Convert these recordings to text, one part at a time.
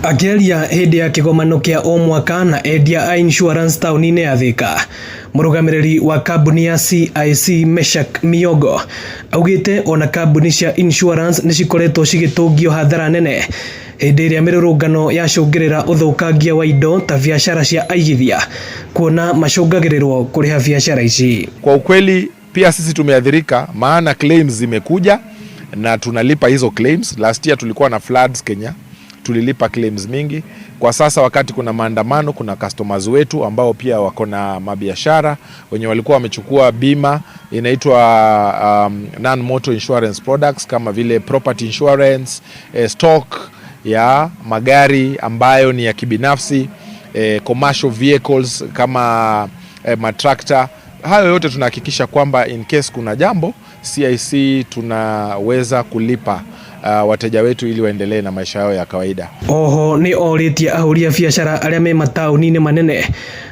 Ageria hindi ya kigomano kia o mwaka na endia a insurance tauni-ini ya Thika, murugamiriri wa kambuni ya CIC Meshak Miongo augite ona kambuni cia insurance nicikoretwo cigitungio hathara nene hindi iria mirurungano yacungirira uthukangia wa indo ta biashara cia aigithia kuona macungagirirwo kuriha biashara ici. Kwa ukweli pia sisi tumeathirika, maana claims zimekuja na tunalipa hizo claims. Last year tulikuwa na floods Kenya, tulilipa claims mingi. Kwa sasa wakati kuna maandamano, kuna customers wetu ambao pia wako na mabiashara wenye walikuwa wamechukua bima inaitwa non-motor insurance products kama vile property insurance, stock ya magari ambayo ni ya kibinafsi, commercial vehicles kama matrakta. Hayo yote tunahakikisha kwamba in case kuna jambo CIC tunaweza kulipa wateja wetu ili waendelee na maisha yao ya kawaida. Oho ni oritie ahuria biashara aria me matauni-ini manene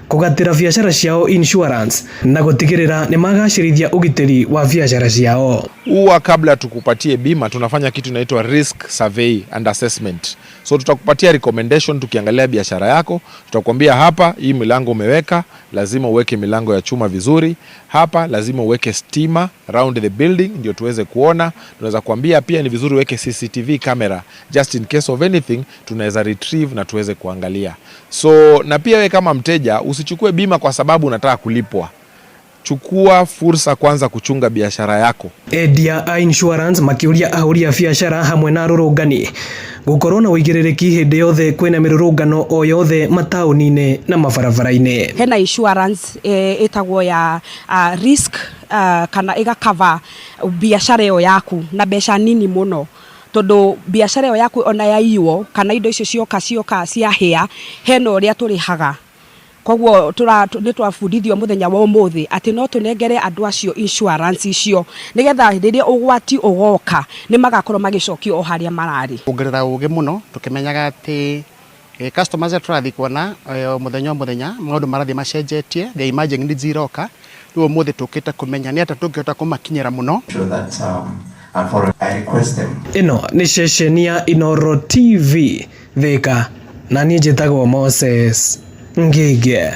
kugatira biashara ciao insurance na gutigirira ni magacirithia ugitiri wa biashara ciao. Huwa kabla tukupatie bima tunafanya kitu inaitwa risk survey and assessment. So tutakupatia recommendation tukiangalia biashara yako, tutakwambia hapa hii milango umeweka, lazima uweke milango ya chuma vizuri. Hapa lazima uweke stima around the building ndio tuweze kuona. Tunaweza kuambia pia ni vizuri uweke CCTV camera just in case of anything, tunaweza retrieve na tuweze kuangalia. So na pia wewe kama mteja usichukue bima kwa sababu unataka kulipwa. Chukua fursa kwanza kuchunga biashara yako. Endia a insurance makiuria ahuria biashara hamwe na rurungani gukorwo na uigirирiki hindi yothe kwina mirurungano o yothe matauni-ini na mabarabara-ini. Hena insurance etagwo ya risk kana iga cover biashara yo yaku na mbeca nini muno, tondu biashara yo yaku ona yaiwo kana indo icio cioka ciahia hena uria turihaga. Koguo nitwabundithio muthenya wa umuthi ati no tunengere andu acio insurance icio nigetha riria ugwati ugoka ni magakorwo magicokio o haria marari. Ongerera uge muno tukimenyaga ati customers turathi kuona muthenya maundu marathi macenjetie, the emerging needs iroka, riu umuthi tukite kumenya ni ata tungihota kumakinyira muno. Ino ni ceceni ya Inooro TV Thika na ni njitagwo Moses Ngige.